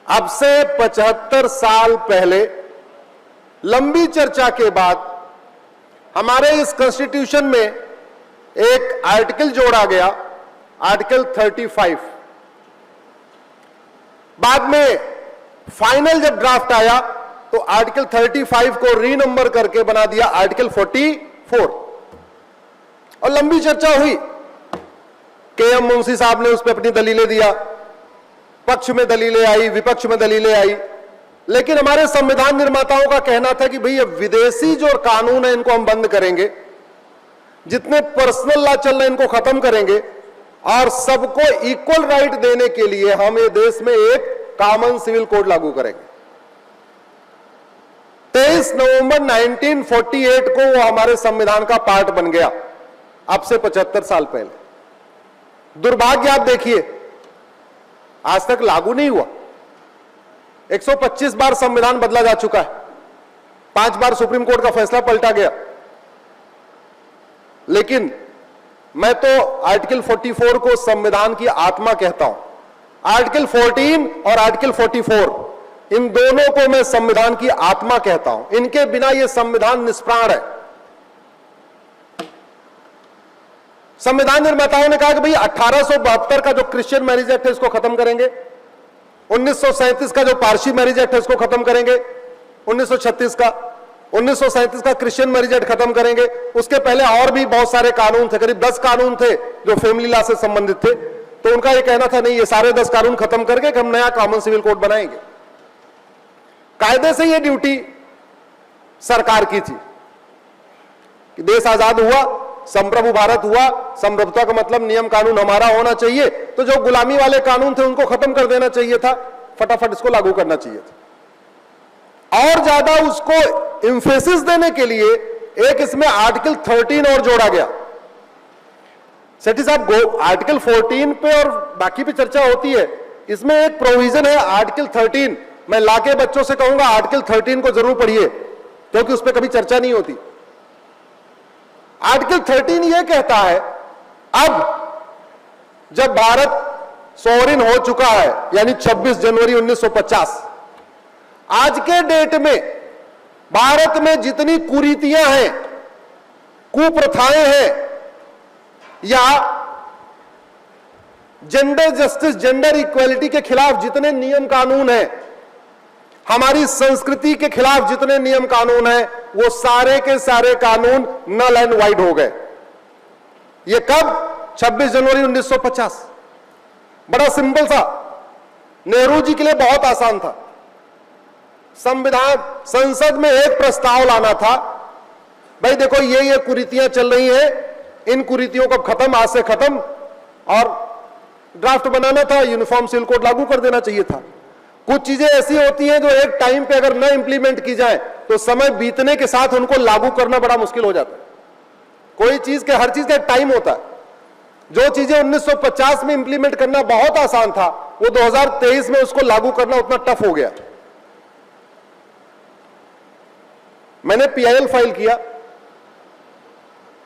अब से 75 साल पहले लंबी चर्चा के बाद हमारे इस कॉन्स्टिट्यूशन में एक आर्टिकल जोड़ा गया, आर्टिकल 35। बाद में फाइनल जब ड्राफ्ट आया तो आर्टिकल 35 को रीनंबर करके बना दिया आर्टिकल 44। और लंबी चर्चा हुई, के.एम. मुंशी साहब ने उस पर अपनी दलीलें दिया, पक्ष में दलीलें आई, विपक्ष में दलीलें आई, लेकिन हमारे संविधान निर्माताओं का कहना था कि भई विदेशी जो कानून है इनको हम बंद करेंगे, जितने पर्सनल लॉ चल रहे हैं इनको खत्म करेंगे और सबको इक्वल राइट देने के लिए हम ये देश में एक कॉमन सिविल कोड लागू करेंगे। 23 नवंबर 1948 को वो हमारे संविधान का पार्ट बन गया, अब से 75 साल पहले। दुर्भाग्य आप देखिए, आज तक लागू नहीं हुआ। 125 बार संविधान बदला जा चुका है, 5 बार सुप्रीम कोर्ट का फैसला पलटा गया, लेकिन मैं तो आर्टिकल 44 को संविधान की आत्मा कहता हूं। आर्टिकल 14 और आर्टिकल 44, इन दोनों को मैं संविधान की आत्मा कहता हूं। इनके बिना यह संविधान निष्प्राण है। संविधान निर्माताओं ने कहा कि भाई 1872 का जो क्रिश्चियन मैरिज एक्ट है इसको खत्म करेंगे, 1937 का जो पारसी मैरिज एक्ट है इसको खत्म करेंगे, 1936 का 1937 का क्रिश्चियन मैरिज एक्ट खत्म करेंगे। उसके पहले और भी बहुत सारे कानून थे, करीब 10 कानून थे जो फैमिली लॉ से संबंधित थे। तो उनका यह कहना था नहीं, ये सारे 10 कानून खत्म करके हम नया कॉमन सिविल कोड बनाएंगे। कायदे से यह ड्यूटी सरकार की थी कि देश आजाद हुआ, संप्रभु भारत हुआ, संप्रभुता का मतलब नियम कानून हमारा होना चाहिए, तो जो गुलामी वाले कानून थे उनको खत्म कर देना चाहिए था, फटाफट इसको लागू करना चाहिए था। और ज्यादा उसको इंफेसिस देने के लिए एक इसमें आर्टिकल 13 और जोड़ा गया। सेठी साहब, आर्टिकल 14 पे और बाकी पे चर्चा होती है, इसमें एक प्रोविजन है आर्टिकल 13। मैं लाके बच्चों से कहूंगा आर्टिकल 13 को जरूर पढ़िए, क्योंकि उस पर कभी चर्चा नहीं होती। आर्टिकल 13 यह कहता है, अब जब भारत सोवरिन हो चुका है, यानी 26 जनवरी 1950, आज के डेट में भारत में जितनी कुरीतियां हैं, कुप्रथाएं हैं, या जेंडर जस्टिस, जेंडर इक्वालिटी के खिलाफ जितने नियम कानून हैं, हमारी संस्कृति के खिलाफ जितने नियम कानून हैं, वो सारे के सारे कानून नल एंड वाइड हो गए। ये कब? 26 जनवरी 1950। बड़ा सिंपल था, नेहरू जी के लिए बहुत आसान था। संविधान संसद में एक प्रस्ताव लाना था, भाई देखो ये कुरीतियां चल रही हैं, इन कुरीतियों को खत्म, आज से खत्म, और ड्राफ्ट बनाना था, यूनिफॉर्म सिविल कोड लागू कर देना चाहिए था। कुछ चीजें ऐसी होती हैं जो एक टाइम पे अगर न इंप्लीमेंट की जाए तो समय बीतने के साथ उनको लागू करना बड़ा मुश्किल हो जाता है। कोई चीज के, हर चीज का एक टाइम होता है। जो चीजें 1950 में इंप्लीमेंट करना बहुत आसान था, वो 2023 में उसको लागू करना उतना टफ हो गया। मैंने PIL फाइल किया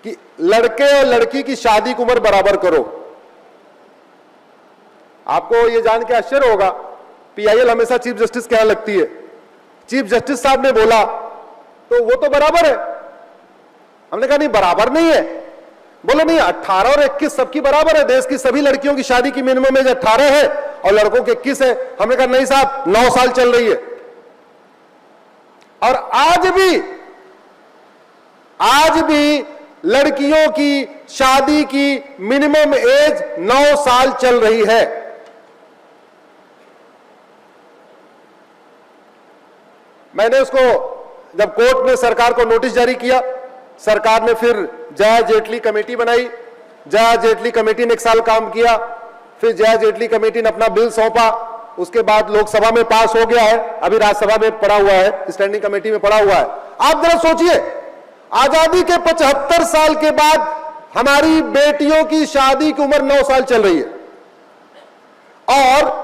कि लड़के और लड़की की शादी की उम्र बराबर करो। आपको यह जान के आश्चर्य होगा, PIL हमेशा चीफ जस्टिस के यहां लगती है। चीफ जस्टिस साहब ने बोला तो वो तो बराबर है। हमने कहा नहीं, बराबर नहीं है। बोले नहीं, 18 और 21 सबकी बराबर है, देश की सभी लड़कियों की शादी की मिनिमम एज 18 है और लड़कों की 21 है। हमने कहा नहीं साहब, 9 साल चल रही है। और आज भी लड़कियों की शादी की मिनिमम एज 9 साल चल रही है। मैंने उसको, जब कोर्ट ने सरकार को नोटिस जारी किया, सरकार ने फिर जया जेटली कमेटी बनाई। जया जेटली कमेटी ने 1 साल काम किया, फिर जया जेटली कमेटी ने अपना बिल सौंपा, उसके बाद लोकसभा में पास हो गया है, अभी राज्यसभा में पड़ा हुआ है, स्टैंडिंग कमेटी में पड़ा हुआ है। आप जरा सोचिए, आजादी के 75 साल के बाद हमारी बेटियों की शादी की उम्र 9 साल चल रही है। और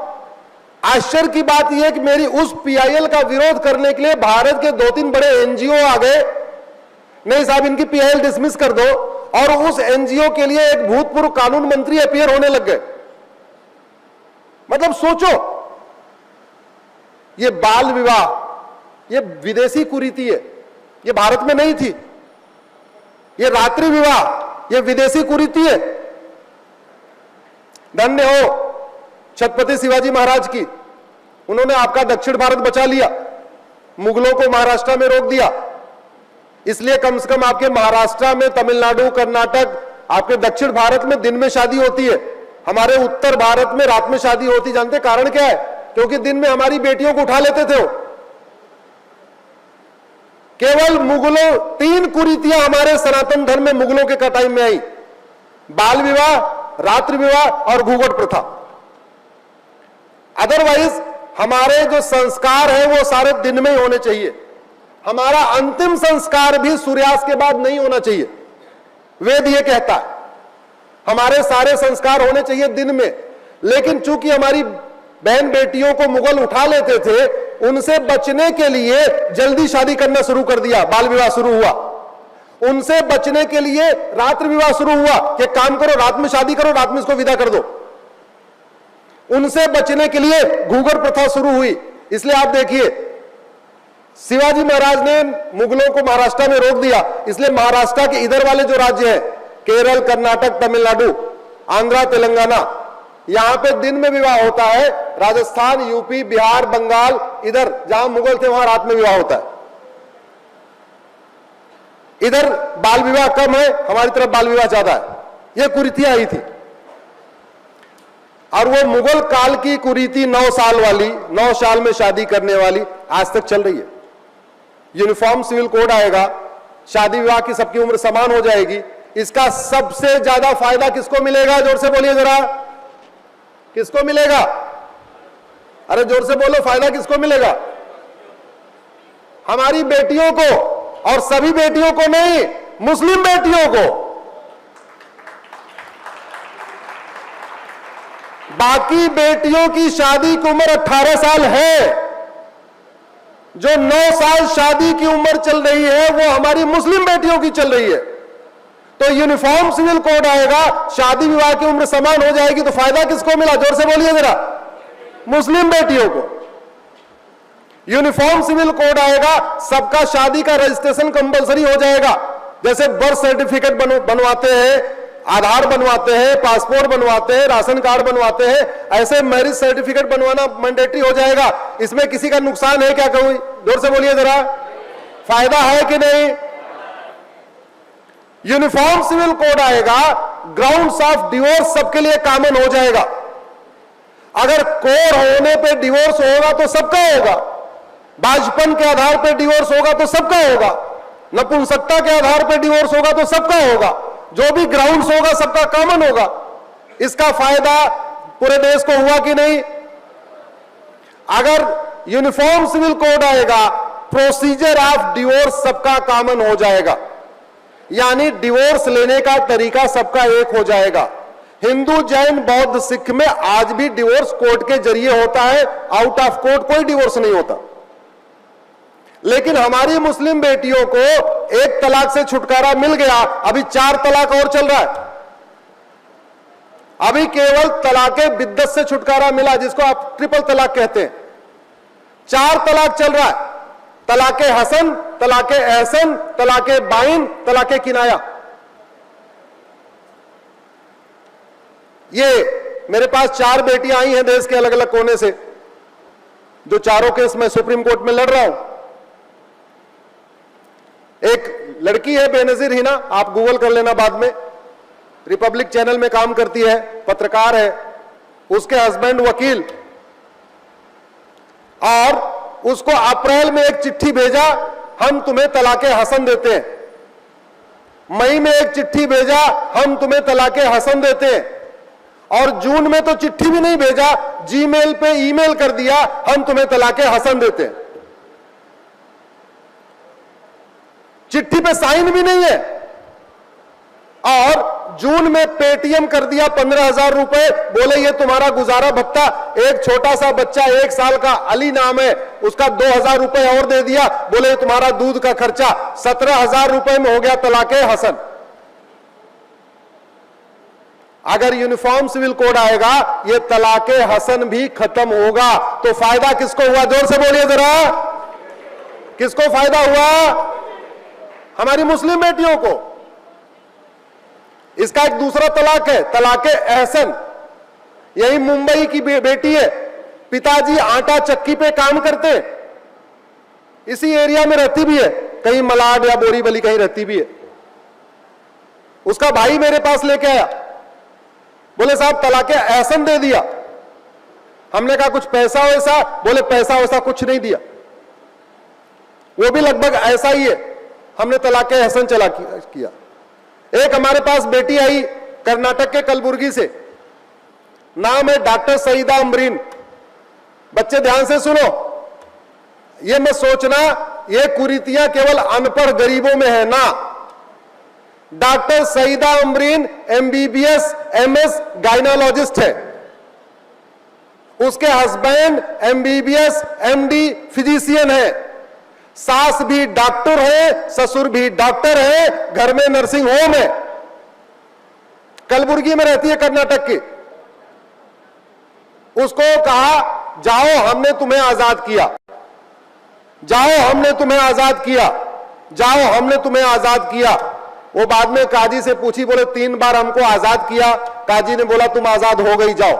आश्चर्य की बात यह है कि मेरी उस PIL का विरोध करने के लिए भारत के 2-3 बड़े NGO आ गए, नहीं साहब इनकी PIL डिसमिस कर दो, और उस NGO के लिए एक भूतपूर्व कानून मंत्री अपीयर होने लग गए। मतलब सोचो, ये बाल विवाह, ये विदेशी कुरीति है, ये भारत में नहीं थी। ये रात्रि विवाह, ये विदेशी कुरीति है। धन्य हो छत्रपति शिवाजी महाराज की, उन्होंने आपका दक्षिण भारत बचा लिया, मुगलों को महाराष्ट्र में रोक दिया। इसलिए कम से कम आपके महाराष्ट्र में, तमिलनाडु, कर्नाटक, आपके दक्षिण भारत में दिन में शादी होती है, हमारे उत्तर भारत में रात में शादी होती। जानते कारण क्या है? क्योंकि दिन में हमारी बेटियों को उठा लेते थे वो। केवल मुगलों, 3 कुरीतियां हमारे सनातन धर्म में मुगलों के टाइम में आई: बाल विवाह, रात्रि विवाह और घूंघट प्रथा। अदरवाइज हमारे जो संस्कार है वो सारे दिन में ही होने चाहिए। हमारा अंतिम संस्कार भी सूर्यास्त के बाद नहीं होना चाहिए। वेद ये कहता है हमारे सारे संस्कार होने चाहिए दिन में। लेकिन चूंकि हमारी बहन बेटियों को मुगल उठा लेते थे, उनसे बचने के लिए जल्दी शादी करना शुरू कर दिया, बाल विवाह शुरू हुआ। उनसे बचने के लिए रात्रि विवाह शुरू हुआ कि काम करो, रात में शादी करो, रात में इसको विदा कर दो। उनसे बचने के लिए घूंघट प्रथा शुरू हुई। इसलिए आप देखिए, शिवाजी महाराज ने मुगलों को महाराष्ट्र में रोक दिया। इसलिए महाराष्ट्र के इधर वाले जो राज्य हैं, केरल, कर्नाटक, तमिलनाडु, आंध्रा, तेलंगाना, यहां पे दिन में विवाह होता है। राजस्थान, यूपी, बिहार, बंगाल, इधर जहां मुगल थे वहां रात में विवाह होता है। इधर बाल विवाह कम है, हमारी तरफ बाल विवाह ज्यादा है। यह कुरीतियां आई थी। और वो मुगल काल की कुरीति 9 साल वाली, 9 साल में शादी करने वाली आज तक चल रही है। यूनिफॉर्म सिविल कोड आएगा, शादी विवाह की सबकी उम्र समान हो जाएगी। इसका सबसे ज्यादा फायदा किसको मिलेगा? जोर से बोलिए जरा, किसको मिलेगा? अरे जोर से बोलो, फायदा किसको मिलेगा? हमारी बेटियों को, और सभी बेटियों को नहीं, मुस्लिम बेटियों को। बाकी बेटियों की शादी की उम्र 18 साल है। जो 9 साल शादी की उम्र चल रही है वो हमारी मुस्लिम बेटियों की चल रही है। तो यूनिफॉर्म सिविल कोड आएगा, शादी विवाह की उम्र समान हो जाएगी। तो फायदा किसको मिला? जोर से बोलिए जरा, मुस्लिम बेटियों को। यूनिफॉर्म सिविल कोड आएगा, सबका शादी का रजिस्ट्रेशन कंपलसरी हो जाएगा। जैसे बर्थ सर्टिफिकेट बनवाते हैं, आधार बनवाते हैं, पासपोर्ट बनवाते हैं, राशन कार्ड बनवाते हैं, ऐसे मैरिज सर्टिफिकेट बनवाना मैंडेटरी हो जाएगा। इसमें किसी का नुकसान है क्या? कोई जोर से बोलिए जरा, फायदा है कि नहीं? यूनिफॉर्म सिविल कोड आएगा, ग्राउंड्स ऑफ डिवोर्स सबके लिए कॉमन हो जाएगा। अगर कोर होने पे डिवोर्स होगा तो सबका होगा, बाजपन के आधार पर डिवोर्स होगा तो सबका होगा, नपुंसकता के आधार पर डिवोर्स होगा तो सबका होगा। जो भी ग्राउंड्स होगा सबका कॉमन होगा। इसका फायदा पूरे देश को हुआ कि नहीं? अगर यूनिफॉर्म सिविल कोड आएगा, प्रोसीजर ऑफ डिवोर्स सबका कॉमन हो जाएगा। यानी डिवोर्स लेने का तरीका सबका एक हो जाएगा। हिंदू, जैन, बौद्ध, सिख में आज भी डिवोर्स कोर्ट के जरिए होता है, आउट ऑफ कोर्ट कोई डिवोर्स नहीं होता। लेकिन हमारी मुस्लिम बेटियों को 1 तलाक से छुटकारा मिल गया, अभी 4 तलाक और चल रहा है। अभी केवल तलाके बिद्दत से छुटकारा मिला, जिसको आप ट्रिपल तलाक कहते हैं। 4 तलाक चल रहा है: तलाके हसन, तलाके एहसन, तलाके बाइन, तलाके किनाया। ये मेरे पास 4 बेटियां आई हैं देश के अलग अलग कोने से, जो चारों केस मैं सुप्रीम कोर्ट में लड़ रहा हूं। एक लड़की है बेनजीर हिना, आप गूगल कर लेना बाद में, रिपब्लिक चैनल में काम करती है, पत्रकार है। उसके हस्बैंड वकील, और उसको अप्रैल में एक चिट्ठी भेजा, हम तुम्हें तलाके हसन देते हैं। मई में एक चिट्ठी भेजा, हम तुम्हें तलाके हसन देते हैं। और जून में तो चिट्ठी भी नहीं भेजा, जीमेल पे ईमेल कर दिया, हम तुम्हें तलाके हसन देते हैं। चिट्ठी पे साइन भी नहीं है। और जून में पेटीएम कर दिया 15,000 रुपए, बोले ये तुम्हारा गुजारा भत्ता। एक छोटा सा बच्चा 1 साल का अली नाम है, उसका 2,000 रुपए और दे दिया, बोले तुम्हारा दूध का खर्चा। 17,000 रुपए में हो गया तलाके हसन। अगर यूनिफॉर्म सिविल कोड आएगा ये तलाके हसन भी खत्म होगा। तो फायदा किसको हुआ? जोर से बोलिए जरा, किसको फायदा हुआ? हमारी मुस्लिम बेटियों को। इसका एक दूसरा तलाक है, तलाके एहसन। यही मुंबई की बेटी है, पिताजी आटा चक्की पे काम करते हैं, इसी एरिया में रहती भी है, कहीं मलाड या बोरीवली कहीं रहती भी है। उसका भाई मेरे पास लेके आया, बोले साहब तलाके एहसन दे दिया। हमने कहा कुछ पैसा वैसा? बोले पैसा वैसा कुछ नहीं दिया, वो भी लगभग ऐसा ही है, हमने तलाके एहसन चला किया। एक हमारे पास बेटी आई कर्नाटक के कलबुर्गी से, नाम है डॉक्टर सईदा अमरीन। बच्चे ध्यान से सुनो, ये मत सोचना ये कुरीतियां केवल अनपढ़ गरीबों में है ना। Doctor Saeeda Amreen MBBS MS gynaecologist है, उसके हस्बैंड एमबीबीएस एमडी फिजिशियन है, सास भी डॉक्टर है, ससुर भी डॉक्टर है, घर में नर्सिंग होम है, कलबुर्गी में रहती है कर्नाटक की। उसको कहा जाओ हमने तुम्हें आजाद किया, जाओ हमने तुम्हें आजाद किया, जाओ हमने तुम्हें आजाद किया। वो बाद में काजी से पूछी, बोले 3 बार हमको आजाद किया। काजी ने बोला तुम आजाद हो गई, जाओ।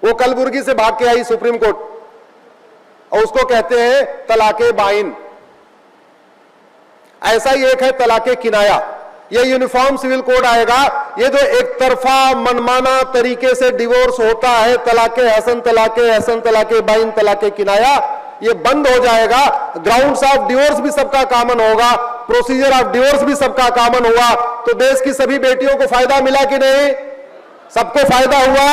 वो कलबुर्गी से भाग के आई सुप्रीम कोर्ट, और उसको कहते हैं तलाके बाइन। ऐसा ही एक है तलाके किनाया। ये यूनिफॉर्म सिविल कोड आएगा, ये जो एक तरफा मनमाना तरीके से डिवोर्स होता है, तलाके हसन, तलाके हसन, तलाके बाइन, तलाके किनाया, ये बंद हो जाएगा। ग्राउंड्स ऑफ डिवोर्स भी सबका कॉमन होगा, प्रोसीजर ऑफ डिवोर्स भी सबका कॉमन हुआ। तो देश की सभी बेटियों को फायदा मिला कि नहीं? सबको फायदा हुआ,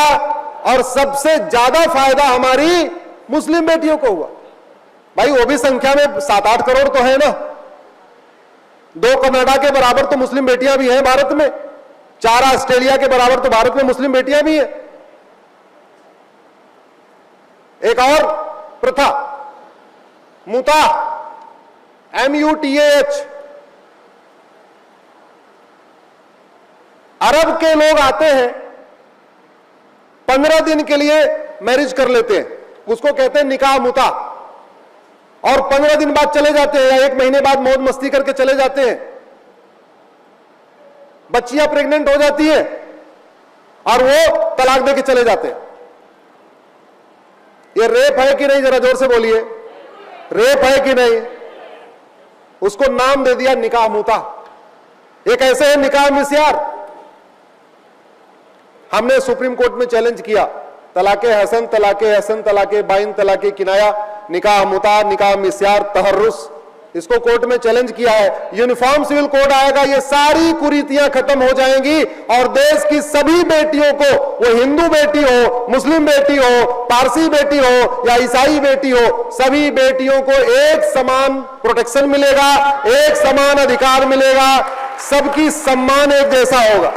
और सबसे ज्यादा फायदा हमारी मुस्लिम बेटियों को हुआ। भाई वो भी संख्या में 7-8 करोड़ तो है ना, 2 कनाडा के बराबर तो मुस्लिम बेटियां भी हैं भारत में, 4 ऑस्ट्रेलिया के बराबर तो भारत में मुस्लिम बेटियां भी हैं। एक और प्रथा, मुता, MUTAH। अरब के लोग आते हैं, 15 दिन के लिए मैरिज कर लेते हैं, उसको कहते हैं निकाह मुता, और 15 दिन बाद चले जाते हैं, या 1 महीने बाद मौज मस्ती करके चले जाते हैं। बच्चियां प्रेग्नेंट हो जाती है और वो तलाक देके चले जाते हैं। ये रेप है कि नहीं? जरा जोर से बोलिए, रेप है कि नहीं? उसको नाम दे दिया निकाह मुता। एक ऐसे है निकाह मिस्यार। हमने सुप्रीम कोर्ट में चैलेंज किया, तलाके हसन, तलाके हसन, तलाके बाइन, तलाके किनाया, निकाह मुता, निकाह मिस्यार, तहर्रुस, इसको कोर्ट में चैलेंज किया है। यूनिफॉर्म सिविल कोड आएगा, ये सारी कुरीतियां खत्म हो जाएंगी, और देश की सभी बेटियों को, वो हिंदू बेटी हो, मुस्लिम बेटी हो, पारसी बेटी हो या ईसाई बेटी हो, सभी बेटियों को एक समान प्रोटेक्शन मिलेगा, एक समान अधिकार मिलेगा, सबकी सम्मान एक जैसा होगा।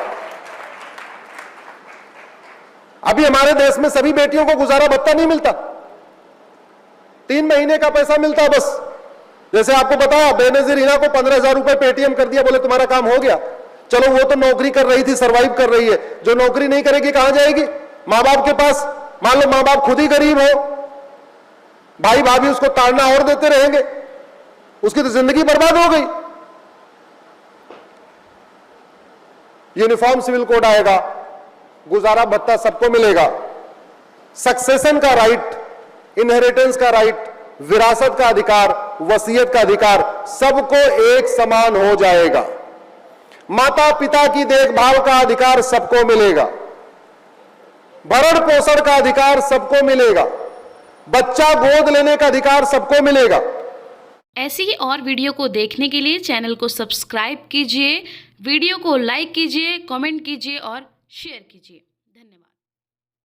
अभी हमारे देश में सभी बेटियों को गुजारा भत्ता नहीं मिलता, 3 महीने का पैसा मिलता है बस। जैसे आपको बताया, बेनजीर हिना को 15,000 रुपए पेटीएम कर दिया, बोले तुम्हारा काम हो गया। चलो वो तो नौकरी कर रही थी, सरवाइव कर रही है, जो नौकरी नहीं करेगी कहां जाएगी? मां बाप के पास। मान लो मां बाप खुद ही गरीब हो, भाई भाभी उसको ताड़ना और देते रहेंगे, उसकी तो जिंदगी बर्बाद हो गई। यूनिफॉर्म सिविल कोड आएगा, गुजारा भत्ता सबको मिलेगा, सक्सेशन का राइट, इनहेरिटेंस का राइट, विरासत का अधिकार, वसीयत का अधिकार, सबको एक समान हो जाएगा। माता पिता की देखभाल का अधिकार सबको मिलेगा, भरण पोषण का अधिकार सबको मिलेगा, बच्चा गोद लेने का अधिकार सबको मिलेगा। ऐसी ही और वीडियो को देखने के लिए चैनल को सब्सक्राइब कीजिए, वीडियो को लाइक कीजिए, कमेंट कीजिए और शेयर कीजिए। धन्यवाद।